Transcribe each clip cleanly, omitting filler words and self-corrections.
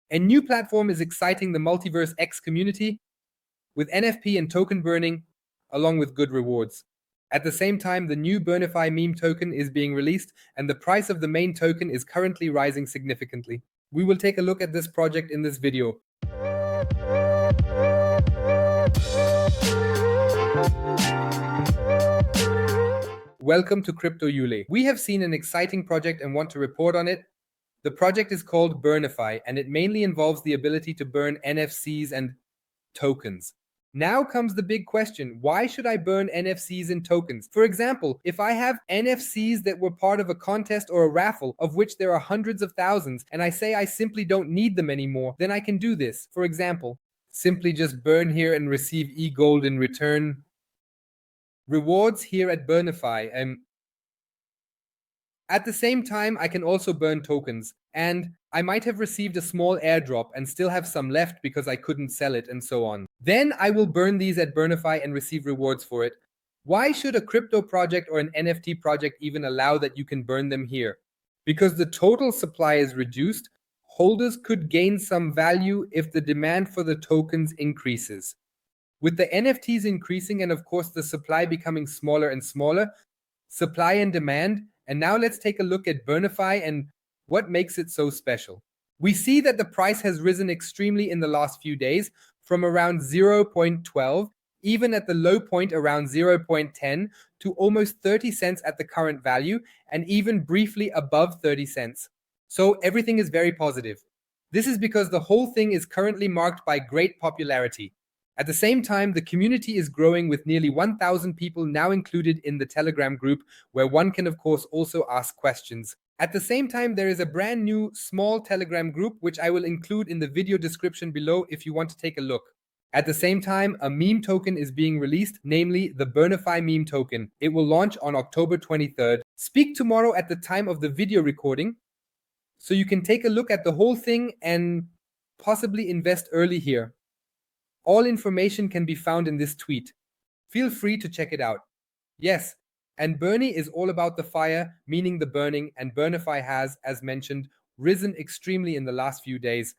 A new platform is exciting the Multiverse X community with NFP and token burning, along with good rewards. At the same time, the new Burnify meme token is being released, and the price of the main token is currently rising significantly. We will take a look at this project in this video. Welcome to Crypto Yule. We have seen an exciting project and want to report on it. The project is called Burnify, and it mainly involves the ability to burn NFCs and tokens. Now comes the big question. Why should I burn NFCs and tokens? For example, if I have NFCs that were part of a contest or a raffle, of which there are hundreds of thousands, and I say I simply don't need them anymore, then I can do this. For example, simply just burn here and receive e-gold in return. Rewards here at Burnify. At the same time, I can also burn tokens, and I might have received a small airdrop and still have some left because I couldn't sell it and so on. Then I will burn these at Burnify and receive rewards for it. Why should a crypto project or an NFT project even allow that you can burn them here? Because the total supply is reduced, holders could gain some value if the demand for the tokens increases. With the NFTs increasing and of course the supply becoming smaller and smaller, supply and demand. And now let's take a look at Burnify and what makes it so special. We see that the price has risen extremely in the last few days from around 0.12, even at the low point around 0.10, to almost 30 cents at the current value, and even briefly above 30 cents. So everything is very positive. This is because the whole thing is currently marked by great popularity. At the same time, the community is growing with nearly 1,000 people now included in the Telegram group, where one can of course also ask questions. At the same time, there is a brand new small Telegram group, which I will include in the video description below if you want to take a look. At the same time, a meme token is being released, namely the Burnify meme token. It will launch on October 23rd. Speak tomorrow at the time of the video recording, so you can take a look at the whole thing and possibly invest early here. All information can be found in this tweet. Feel free to check it out. Yes, and Bernie is all about the fire, meaning the burning, and Burnify has, as mentioned, risen extremely in the last few days.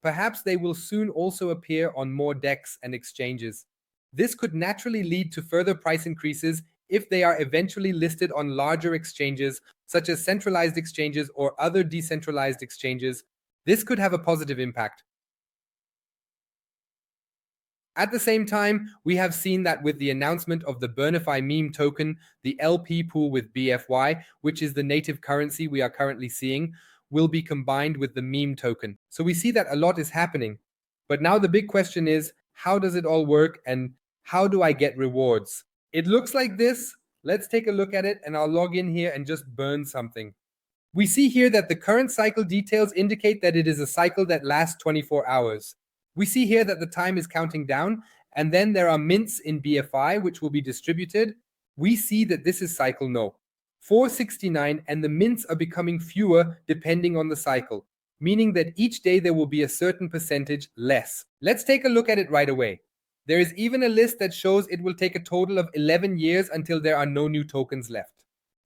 Perhaps they will soon also appear on more DEX and exchanges. This could naturally lead to further price increases if they are eventually listed on larger exchanges, such as centralized exchanges or other decentralized exchanges. This could have a positive impact. At the same time, we have seen that with the announcement of the Burnify meme token, the LP pool with BFY, which is the native currency we are currently seeing, will be combined with the meme token. So we see that a lot is happening. But now the big question is, how does it all work and how do I get rewards? It looks like this. Let's take a look at it and I'll log in here and just burn something. We see here that the current cycle details indicate that it is a cycle that lasts 24 hours. We see here that the time is counting down, and then there are mints in BFI, which will be distributed. We see that this is cycle no. 469, and the mints are becoming fewer depending on the cycle, meaning that each day there will be a certain percentage less. Let's take a look at it right away. There is even a list that shows it will take a total of 11 years until there are no new tokens left.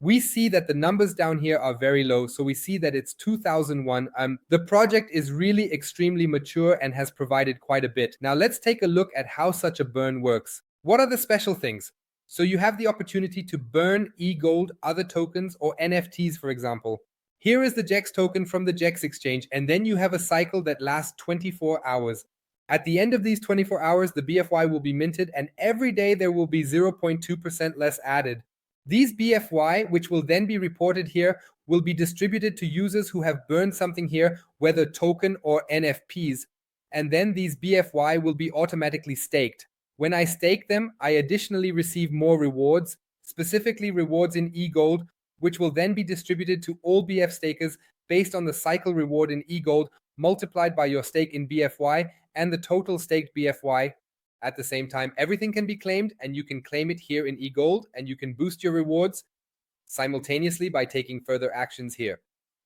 We see that the numbers down here are very low, so we see that it's 2001. The project is really extremely mature and has provided quite a bit. Now let's take a look at how such a burn works. What are the special things? So you have the opportunity to burn e-gold, other tokens, or NFTs, for example. Here is the JEX token from the JEX exchange, and then you have a cycle that lasts 24 hours. At the end of these 24 hours, the BFY will be minted, and every day there will be 0.2% less added. These BFY, which will then be reported here, will be distributed to users who have burned something here, whether token or NFPs. And then these BFY will be automatically staked. When I stake them, I additionally receive more rewards, specifically rewards in e-gold, which will then be distributed to all BF stakers based on the cycle reward in e-gold multiplied by your stake in BFY and the total staked BFY. At the same time, everything can be claimed, and you can claim it here in e-gold, and you can boost your rewards simultaneously by taking further actions here.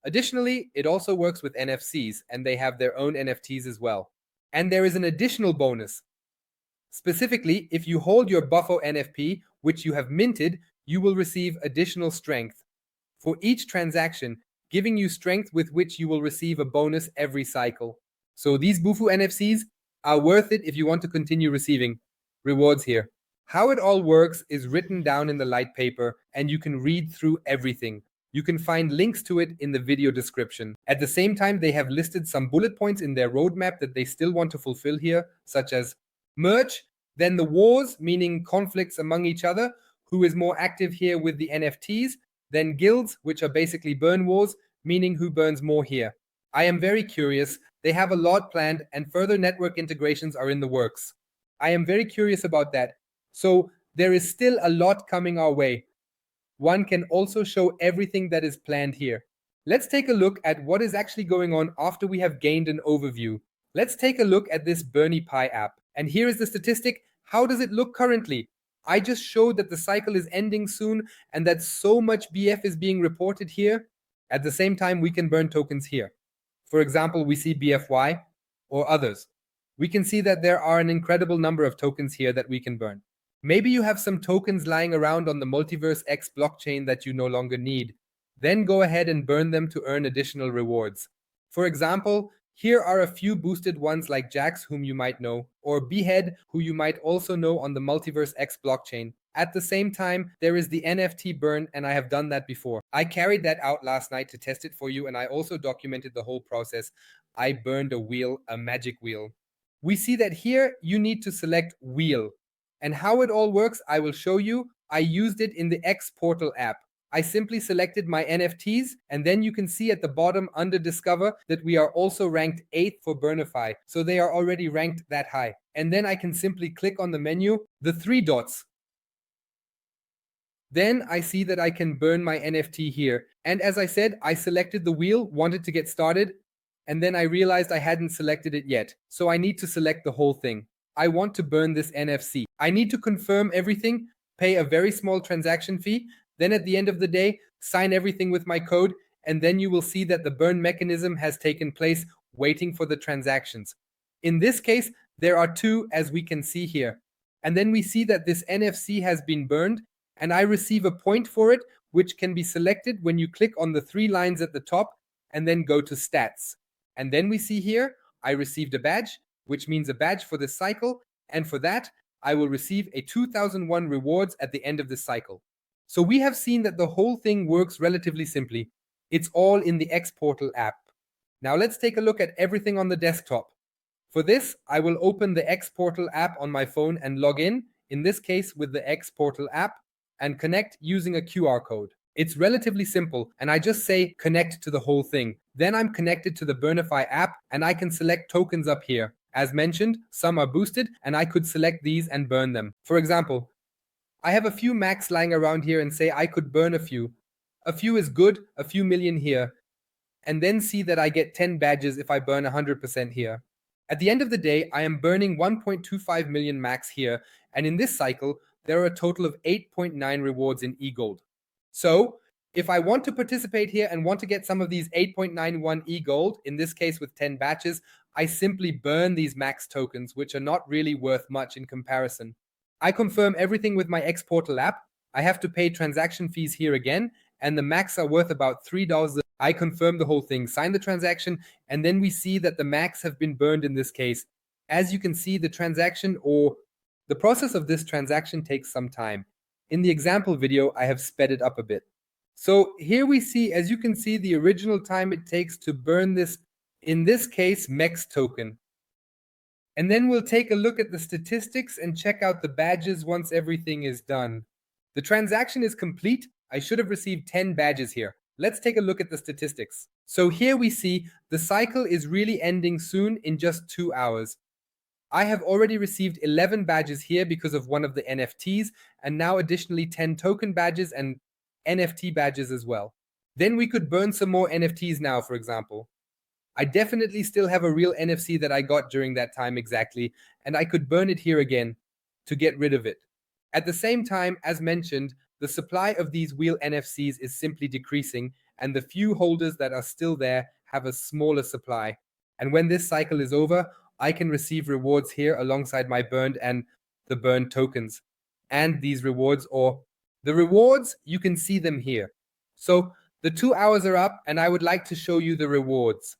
Additionally, it also works with NFCs, and they have their own NFTs as well. And there is an additional bonus. Specifically, if you hold your BUFU NFP, which you have minted, you will receive additional strength for each transaction, giving you strength with which you will receive a bonus every cycle. So these BUFU NFTs are worth it if you want to continue receiving rewards here. How it all works is written down in the light paper, and you can read through everything. You can find links to it in the video description. At the same time, they have listed some bullet points in their roadmap that they still want to fulfill here, such as merge, then the wars, meaning conflicts among each other, who is more active here with the NFTs, then guilds, which are basically burn wars, meaning who burns more here. I am very curious. They have a lot planned, and further network integrations are in the works. I am very curious about that. So there is still a lot coming our way. One can also show everything that is planned here. Let's take a look at what is actually going on after we have gained an overview. Let's take a look at this Burnify app. And here is the statistic. How does it look currently? I just showed that the cycle is ending soon and that so much BF is being reported here. At the same time, we can burn tokens here. For example, we see BFY or others. We can see that there are an incredible number of tokens here that we can burn. Maybe you have some tokens lying around on the Multiverse X blockchain that you no longer need. Then go ahead and burn them to earn additional rewards. For example, here are a few boosted ones like Jax, whom you might know, or Behead, who you might also know on the Multiverse X blockchain. At the same time, there is the NFT burn, and I have done that before. I carried that out last night to test it for you, and I also documented the whole process. I burned a wheel, a magic wheel. We see that here you need to select wheel. And how it all works, I will show you. I used it in the X Portal app. I simply selected my NFTs, and then you can see at the bottom under Discover that we are also ranked 8th for Burnify. So they are already ranked that high. And then I can simply click on the menu, the 3 dots. Then I see that I can burn my NFT here. And as I said, I selected the wheel, wanted to get started, and then I realized I hadn't selected it yet. So I need to select the whole thing. I want to burn this NFC. I need to confirm everything, pay a very small transaction fee, then at the end of the day, sign everything with my code, and then you will see that the burn mechanism has taken place, waiting for the transactions. In this case, there are 2, as we can see here. And then we see that this NFC has been burned, and I receive a point for it, which can be selected when you click on the 3 lines at the top and then go to stats. And then we see here, I received a badge, which means a badge for this cycle, and for that, I will receive a 2001 rewards at the end of this cycle. So we have seen that the whole thing works relatively simply. It's all in the X Portal app. Now let's take a look at everything on the desktop. For this, I will open the X Portal app on my phone and log in this case with the X Portal app, and connect using a QR code. It's relatively simple, and I just say connect to the whole thing. Then I'm connected to the Burnify app, and I can select tokens up here. As mentioned, some are boosted, and I could select these and burn them. For example, I have a few max lying around here and say I could burn a few. A few is good, a few million here. And then see that I get 10 badges if I burn 100% here. At the end of the day, I am burning 1.25 million max here, and in this cycle, there are a total of 8.9 rewards in e-gold. So, if I want to participate here and want to get some of these 8.91 e-gold, in this case with 10 batches, I simply burn these max tokens, which are not really worth much in comparison. I confirm everything with my X Portal app. I have to pay transaction fees here again, and the max are worth about $3. I confirm the whole thing, sign the transaction, and then we see that the max have been burned in this case. As you can see, the transaction or the process of this transaction takes some time. In the example video, I have sped it up a bit. So here we see, as you can see, the original time it takes to burn this, in this case, MEX token. And then we'll take a look at the statistics and check out the badges once everything is done. The transaction is complete. I should have received 10 badges here. Let's take a look at the statistics. So here we see the cycle is really ending soon in just 2 hours. I have already received 11 badges here because of one of the NFTs, and now additionally 10 token badges and NFT badges as well. Then we could burn some more NFTs now, for example. I definitely still have a real NFC that I got during that time exactly, and I could burn it here again to get rid of it. At the same time, as mentioned, the supply of these wheel NFCs is simply decreasing, and the few holders that are still there have a smaller supply. And when this cycle is over, I can receive rewards here alongside my burned and the burned tokens. And these rewards, or the rewards, you can see them here. So the 2 hours are up, and I would like to show you the rewards.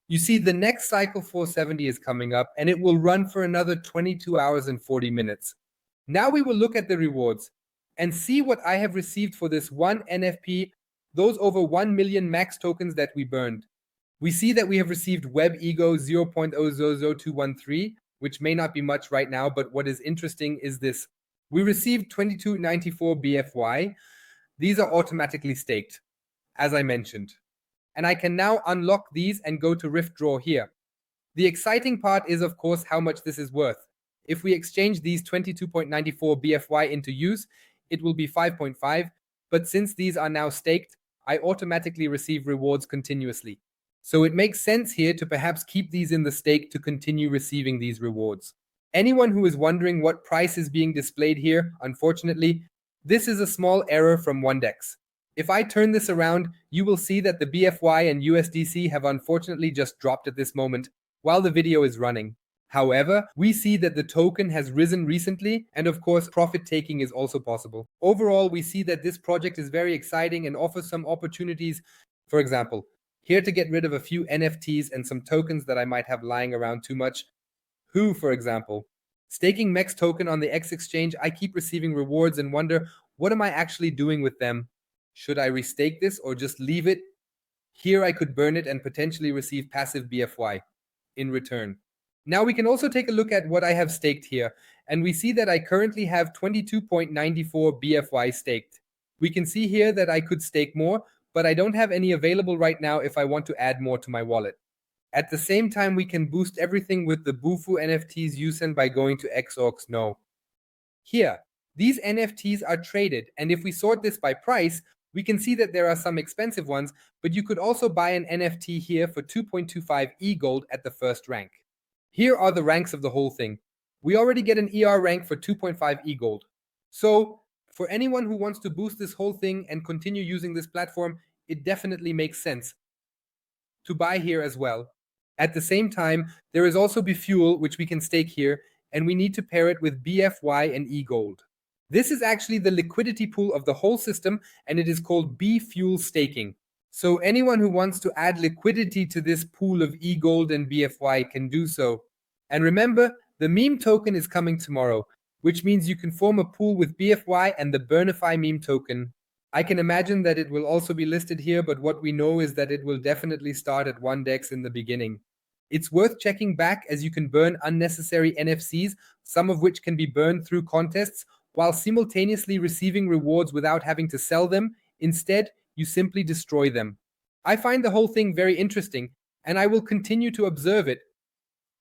You see, the next cycle 470 is coming up and it will run for another 22 hours and 40 minutes. Now we will look at the rewards and see what I have received for this one NFP, those over 1 million max tokens that we burned. We see that we have received Web Ego 0.000213, which may not be much right now, but what is interesting is this. We received 2294 BFY. These are automatically staked, as I mentioned. And I can now unlock these and go to Rift Draw here. The exciting part is, of course, how much this is worth. If we exchange these 22.94 BFY into use, it will be 5.5, but since these are now staked, I automatically receive rewards continuously. So it makes sense here to perhaps keep these in the stake to continue receiving these rewards. Anyone who is wondering what price is being displayed here, unfortunately, this is a small error from Wondex. If I turn this around, you will see that the BFY and USDC have unfortunately just dropped at this moment while the video is running. However, we see that the token has risen recently, and of course, profit taking is also possible. Overall, we see that this project is very exciting and offers some opportunities. For example, here to get rid of a few NFTs and some tokens that I might have lying around too much. Who, for example? Staking MEX token on the X exchange, I keep receiving rewards and wonder, what am I actually doing with them? Should I restake this or just leave it? Here I could burn it and potentially receive passive BFY in return. Now we can also take a look at what I have staked here, and we see that I currently have 22.94 BFY staked. We can see here that I could stake more, but I don't have any available right now if I want to add more to my wallet. At the same time, we can boost everything with the BUFU NFTs USEN by going to XORX No. Here, these NFTs are traded, and if we sort this by price, we can see that there are some expensive ones, but you could also buy an NFT here for 2.25 E-Gold at the first rank. Here are the ranks of the whole thing. We already get an ER rank for 2.5 E-Gold. So, for anyone who wants to boost this whole thing and continue using this platform, it definitely makes sense to buy here as well. At the same time, there is also BFUEL, which we can stake here, and we need to pair it with BFY and E-Gold. This is actually the liquidity pool of the whole system, and it is called BFUEL staking. So anyone who wants to add liquidity to this pool of E-Gold and BFY can do so. And remember, the meme token is coming tomorrow, which means you can form a pool with BFY and the Burnify meme token. I can imagine that it will also be listed here, but what we know is that it will definitely start at Wondex in the beginning. It's worth checking back as you can burn unnecessary NFCs, some of which can be burned through contests, while simultaneously receiving rewards without having to sell them. Instead, you simply destroy them. I find the whole thing very interesting, and I will continue to observe it.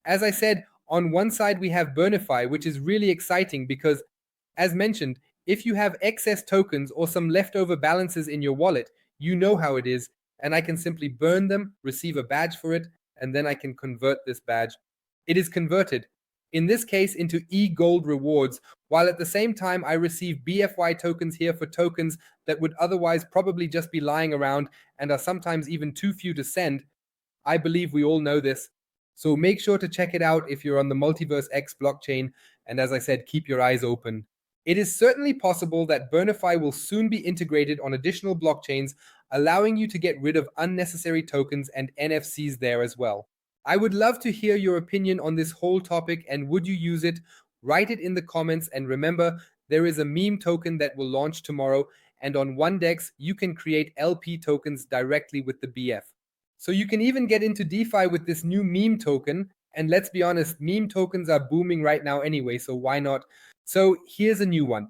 As I said, on one side we have Burnify, which is really exciting because, as mentioned, if you have excess tokens or some leftover balances in your wallet, you know how it is, and I can simply burn them, receive a badge for it, and then I can convert this badge. It is converted, in this case, into E-Gold rewards, while at the same time I receive BFY tokens here for tokens that would otherwise probably just be lying around and are sometimes even too few to send. I believe we all know this. So make sure to check it out if you're on the Multiverse X blockchain, and as I said, keep your eyes open. It is certainly possible that Burnify will soon be integrated on additional blockchains, allowing you to get rid of unnecessary tokens and NFCs there as well. I would love to hear your opinion on this whole topic, and would you use it? Write it in the comments, and remember, there is a meme token that will launch tomorrow, and on Wondex, you can create LP tokens directly with the BF. So you can even get into DeFi with this new meme token, and let's be honest, meme tokens are booming right now anyway, so why not? So here's a new one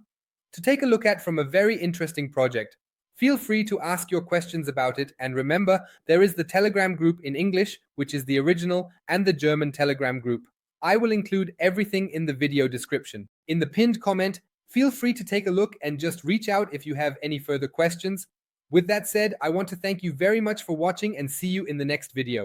to take a look at from a very interesting project. Feel free to ask your questions about it, and remember, there is the Telegram group in English, which is the original, and the German Telegram group. I will include everything in the video description. In the pinned comment, feel free to take a look and just reach out if you have any further questions. With that said, I want to thank you very much for watching and see you in the next video.